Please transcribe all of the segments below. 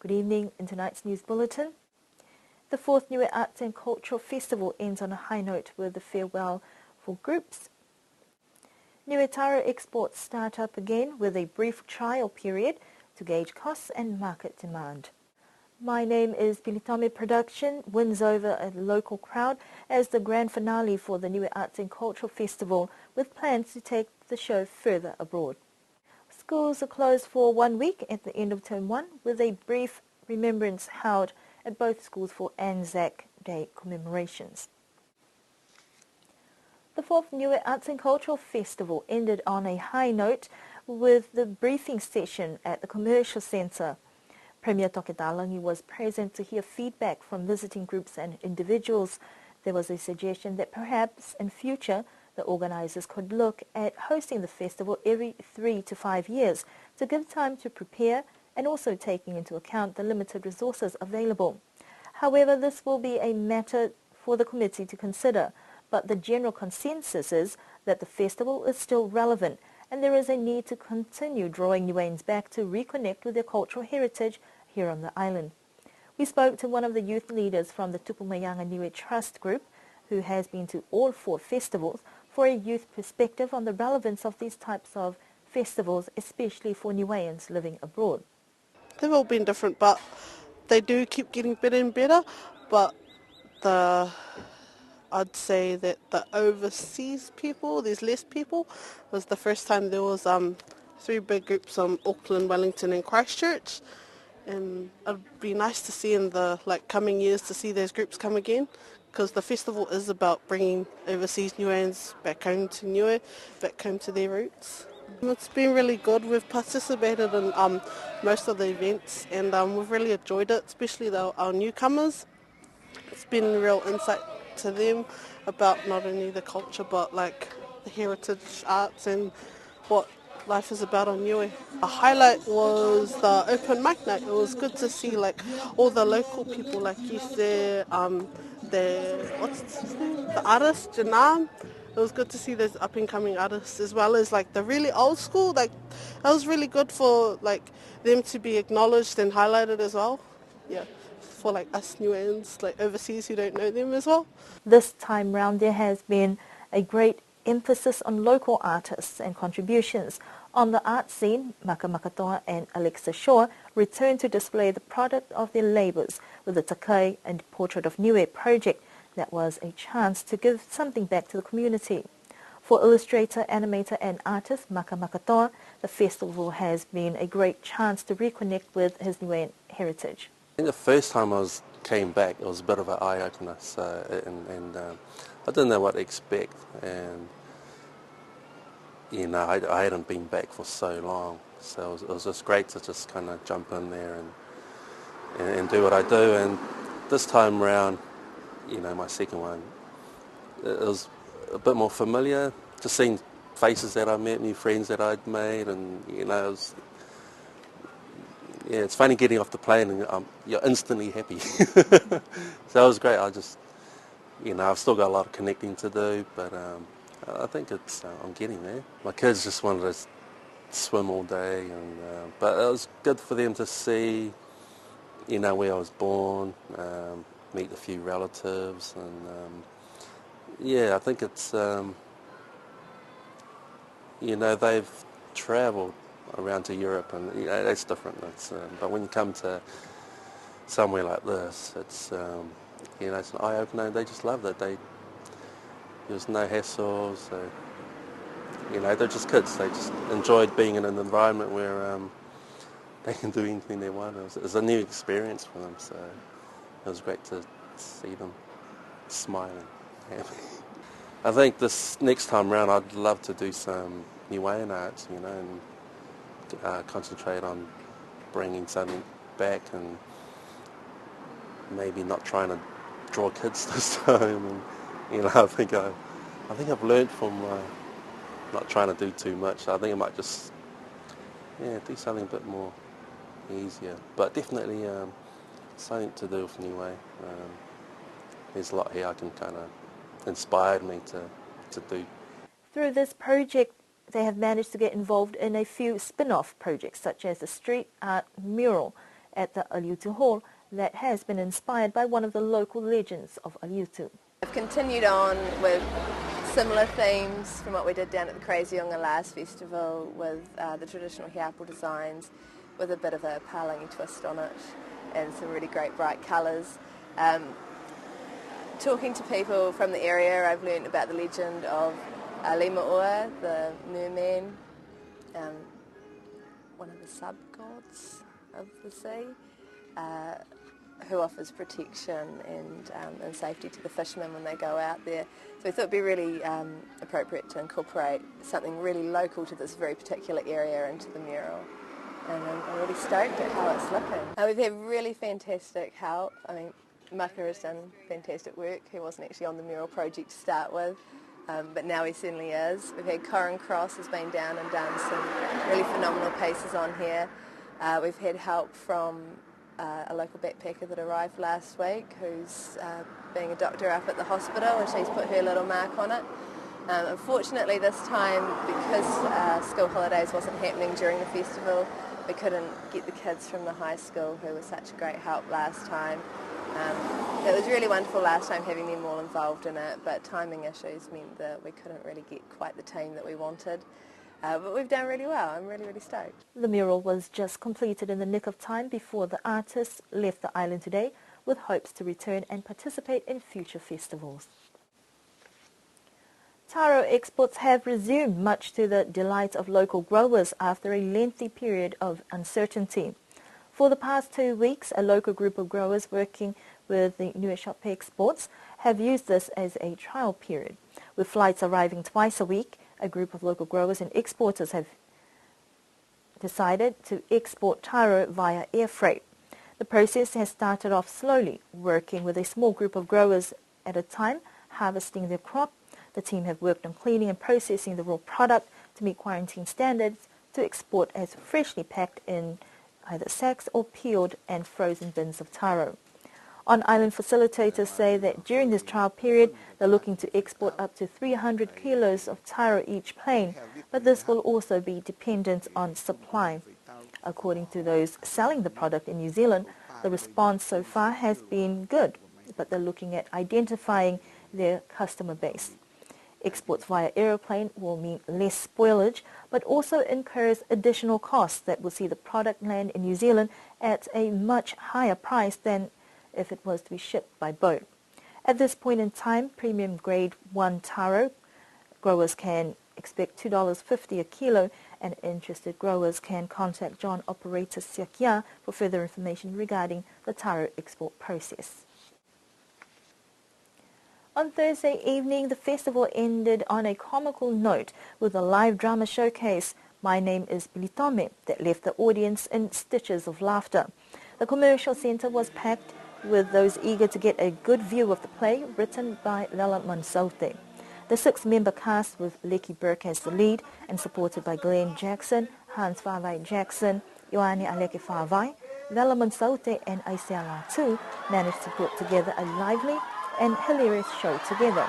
Good evening. In tonight's news bulletin, the 4th Niue Arts and Cultural Festival ends on a high note with a farewell for groups. Niue Taro exports start up again with a brief trial period to gauge costs and market demand. My Name is Pilitame production wins over a local crowd as the grand finale for the Niue Arts and Cultural Festival, with plans to take the show further abroad. Schools are closed for 1 week at the end of Term 1, with a brief remembrance held at both schools for ANZAC Day commemorations. The 4th Niue Arts and Cultural Festival ended on a high note with the briefing session at the Commercial Centre. Premier Toketalangi was present to hear feedback from visiting groups and individuals. There was a suggestion that perhaps in future the organisers could look at hosting the festival every 3 to 5 years to give time to prepare and also taking into account the limited resources available. However, this will be a matter for the committee to consider, but the general consensus is that the festival is still relevant and there is a need to continue drawing Niueans back to reconnect with their cultural heritage here on the island. We spoke to one of the youth leaders from the Tupumayanga Niue Trust Group, who has been to all 4 festivals, for a youth perspective on the relevance of these types of festivals, especially for Niueans living abroad. They've all been different, but they do keep getting better and better. But I'd say that the overseas people, there's less people. It was the first time there was 3 big groups from Auckland, Wellington and Christchurch. And it'd be nice to see in the coming years to see those groups come again, because the festival is about bringing overseas Niueans back home to Niue, back home to their roots. It's been really good. We've participated in most of the events and we've really enjoyed it, especially our newcomers. It's been a real insight to them about not only the culture but the heritage arts and what life is about on Niue. A highlight was the open mic night. It was good to see all the local people, like you said, the artist Janam. It was good to see those up and coming artists, as well as the really old school. It was really good for them to be acknowledged and highlighted as well. Yeah, for us Niueans overseas who don't know them as well. This time round there has been a great emphasis on local artists and contributions. On the art scene, Maka Makatoa and Alexa Shaw returned to display the product of their labours with the Takai and Portrait of Niue project. That was a chance to give something back to the community. For illustrator, animator and artist Maka Makatoa, the festival has been a great chance to reconnect with his Niuean heritage. I think the first time came back, it was a bit of an eye-opener, I didn't know what to expect, and I hadn't been back for so long, so it was just great to just kind of jump in there and do what I do. And this time round, my second one, it was a bit more familiar, just seeing faces that I met, new friends that I'd made, and it's funny getting off the plane and you're instantly happy. So it was great. I've still got a lot of connecting to do, but I think I'm getting there. My kids just wanted to swim all day, but it was good for them to see, where I was born, meet a few relatives, and I think it's, they've travelled around to Europe, and that's different. But when you come to somewhere like this, it's it's an eye opener. They just loved it. There's no hassle, so they're just kids. They just enjoyed being in an environment where they can do anything they want. It was a new experience for them, so it was great to see them smiling, happy. I think this next time round I'd love to do some Niuean arts, and concentrate on bringing something back, and maybe not trying to draw kids this time. And I think I've learned from not trying to do too much. I think I might just do something a bit more easier, but definitely something to do with Niue. There's a lot here I can kind of inspired me to do. Through this project, they have managed to get involved in a few spin-off projects, such as the street art mural at the Aliutu Hall that has been inspired by one of the local legends of Aliutu. I've continued on with similar themes from what we did down at the Crazyonga last festival with the traditional hiapo designs with a bit of a palangi twist on it and some really great bright colours. Talking to people from the area, I've learned about the legend of Limaua, the merman, one of the sub-gods of the sea, who offers protection and safety to the fishermen when they go out there. So we thought it would be really appropriate to incorporate something really local to this very particular area into the mural. And I'm really stoked at how it's looking. We've had really fantastic help. I mean, Maka has done fantastic work. He wasn't actually on the mural project to start with, but now he certainly is. We've had Corin Cross has been down and done some really phenomenal pieces on here. We've had help from a local backpacker that arrived last week who's being a doctor up at the hospital, and she's put her little mark on it. Unfortunately this time, because school holidays wasn't happening during the festival, we couldn't get the kids from the high school who were such a great help last time. It was really wonderful last time having them all involved in it, but timing issues meant that we couldn't really get quite the team that we wanted. But we've done really well. I'm really, really stoked. The mural was just completed in the nick of time before the artists left the island today, with hopes to return and participate in future festivals. Taro exports have resumed, much to the delight of local growers after a lengthy period of uncertainty. For the past 2 weeks, a local group of growers working with the Nueshope Exports have used this as a trial period. With flights arriving twice a week, a group of local growers and exporters have decided to export taro via air freight. The process has started off slowly, working with a small group of growers at a time, harvesting their crop. The team have worked on cleaning and processing the raw product to meet quarantine standards to export as freshly packed in either sacks or peeled and frozen bins of taro. On-island facilitators say that during this trial period, they're looking to export up to 300 kilos of taro each plane, but this will also be dependent on supply. According to those selling the product in New Zealand, the response so far has been good, but they're looking at identifying their customer base. Exports via aeroplane will mean less spoilage, but also incurs additional costs that will see the product land in New Zealand at a much higher price than if it was to be shipped by boat. At this point in time, premium grade 1 taro growers can expect $2.50 a kilo, and interested growers can contact John Operator Siakia for further information regarding the taro export process. On Thursday evening, the festival ended on a comical note with a live drama showcase, My Name is Bilitome, that left the audience in stitches of laughter. The commercial centre was packed with those eager to get a good view of the play, written by Lela Mansaute. The 6-member cast, with Lecky Burke as the lead and supported by Glenn Jackson, Hans Favai Jackson, Ioane Aleke Favai, Lela Mansaute and Aisea Latu, managed to put together a lively and hilarious show together.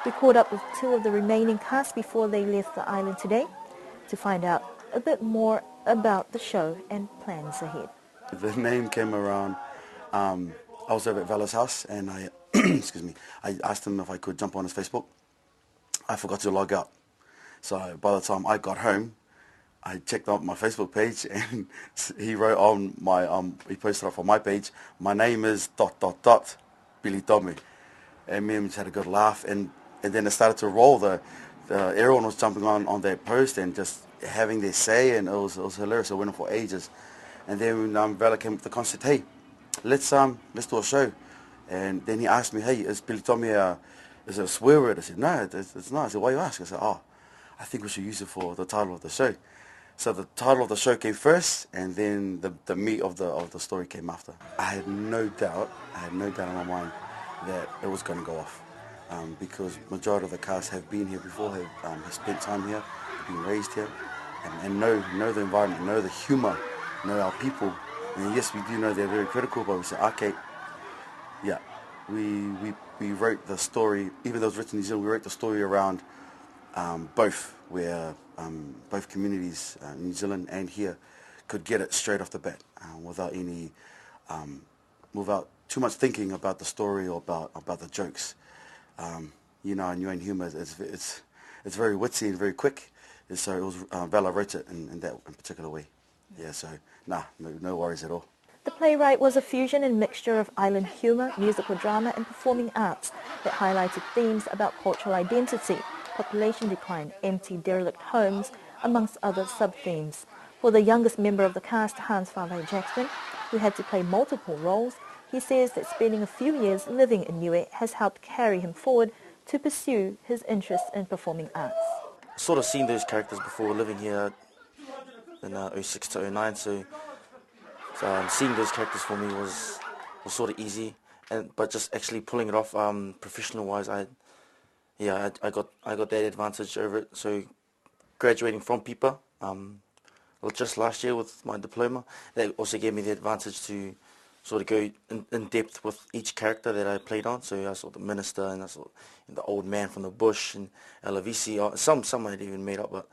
We caught up with 2 of the remaining cast before they left the island today to find out a bit more about the show and plans ahead. The name came around, I was over at Vala's house and I, excuse me, I asked him if I could jump on his Facebook. I forgot to log out. So by the time I got home, I checked out my Facebook page and he wrote on my, he posted up on my page, my name is ... Billy Tommy. And me and him just had a good laugh, and then it started to roll. Everyone was jumping on that post and just having their say, and it was hilarious. It went on for ages. And then Vela came up with the concept, hey, let's do a show. And then he asked me, hey, is Billy Tommy is it a swear word? I said, no, it's not. I said, why you ask? I said, oh, I think we should use it for the title of the show. So the title of the show came first, and then the meat of the story came after. I had no doubt in my mind that it was going to go off, because majority of the cast have been here before, have spent time here, have been raised here, and know the environment, know the humour, know our people. And yes, we do know they're very critical, but we said, okay, yeah, we wrote the story, even though it was written in New Zealand, we wrote the story around both, where both communities, New Zealand and here, could get it straight off the bat without without too much thinking about the story or about the jokes. You know, and your own humour it's very witty and very quick. And so it was Vala wrote it in that in particular way. Yeah, so no worries at all. The playwright was a fusion and mixture of island humour, musical drama and performing arts that highlighted themes about cultural identity, population decline, empty derelict homes, amongst other sub-themes. For the youngest member of the cast, Hans Fave Jackson, who had to play multiple roles, he says that spending a few years living in Niue has helped carry him forward to pursue his interest in performing arts. Sort of seen those characters before living here in 06 to 09, so seeing those characters for me was sort of easy, but just actually pulling it off professional wise, I got that advantage over it. So graduating from PIPA, just last year with my diploma, that also gave me the advantage to sort of go in depth with each character that I played on. So I saw the minister, and I saw the old man from the bush, and Elavisi. Some I'd even made up, but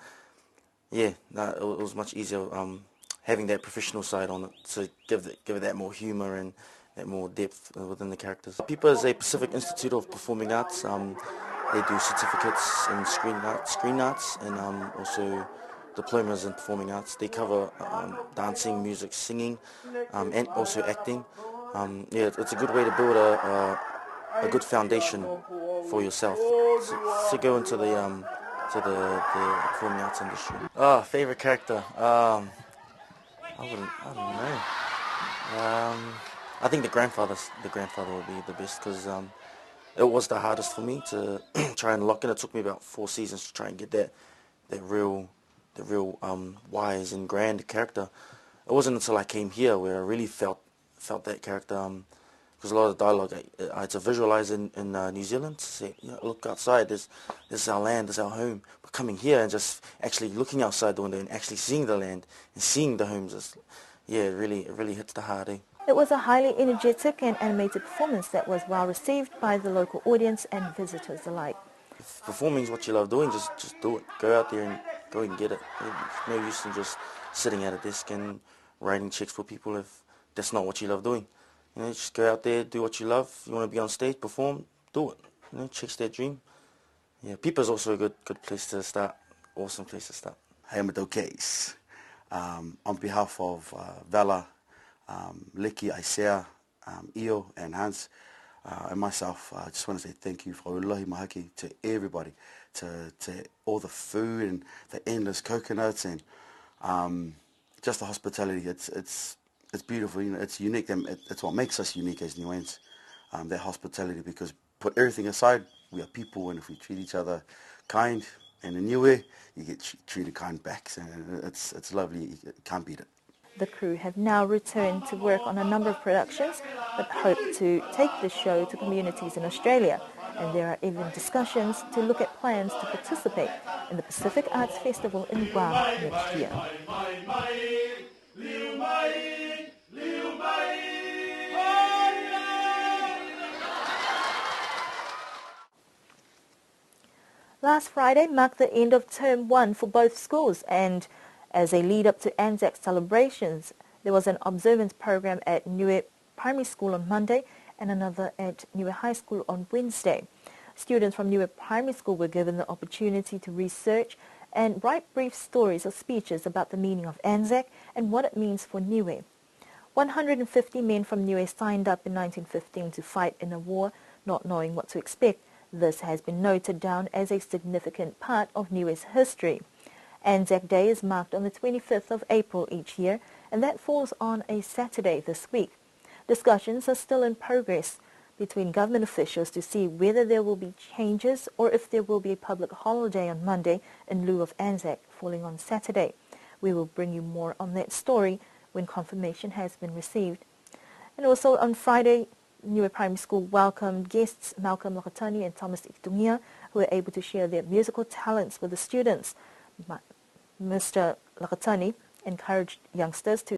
yeah, it was much easier having that professional side on it to give it that more humour and that more depth within the characters. PIPA is a Pacific Institute of Performing Arts. They do certificates in screen arts, and also diplomas in performing arts. They cover dancing, music, singing, and also acting. Yeah, it's a good way to build a good foundation for yourself to go into the performing arts industry. Favorite character. I don't know. I think the grandfather would be the best, because it was the hardest for me to try and lock in. It took me about 4 seasons to try and get that real wise and grand character. It wasn't until I came here where I really felt that character. Because a lot of the dialogue I had to visualize in New Zealand, to say, look outside, this is our land, this is our home. But coming here and just actually looking outside the window and actually seeing the land and seeing the homes, it really hits the heart. It was a highly energetic and animated performance that was well received by the local audience and visitors alike. If performing is what you love doing, just do it. Go out there and go and get it. There's no use in just sitting at a desk and writing checks for people if that's not what you love doing. Just go out there, do what you love. You want to be on stage, perform, do it. Chase that dream. Yeah, PIPA's also a good place to start. Awesome place to start. Hey, Amadou Case. On behalf of Vala, Liki, Isaiah, Io, and Hans, and myself, I just want to say thank you for ulahi mahaki to everybody, to all the food and the endless coconuts and just the hospitality. It's beautiful, it's unique. It's what makes us unique as Niueans, that hospitality, because put everything aside, we are people, and if we treat each other kind and in Niue, you get treated kind back. So it's lovely, you can't beat it. The crew have now returned to work on a number of productions, but hope to take the show to communities in Australia. And there are even discussions to look at plans to participate in the Pacific Arts Festival in Guam next year. Last Friday marked the end of Term 1 for both schools, and as a lead-up to ANZAC celebrations, there was an observance program at Niue Primary School on Monday and another at Niue High School on Wednesday. Students from Niue Primary School were given the opportunity to research and write brief stories or speeches about the meaning of ANZAC and what it means for Niue. 150 men from Niue signed up in 1915 to fight in a war, not knowing what to expect. This has been noted down as a significant part of Niue's history. ANZAC Day is marked on the 25th of April each year, and that falls on a Saturday this week. Discussions are still in progress between government officials to see whether there will be changes or if there will be a public holiday on Monday in lieu of ANZAC falling on Saturday. We will bring you more on that story when confirmation has been received. And also on Friday, Niue Primary School welcomed guests Malcolm Lakatani and Thomas Itungia, who were able to share their musical talents with the students. Mr. Lakatani encouraged youngsters to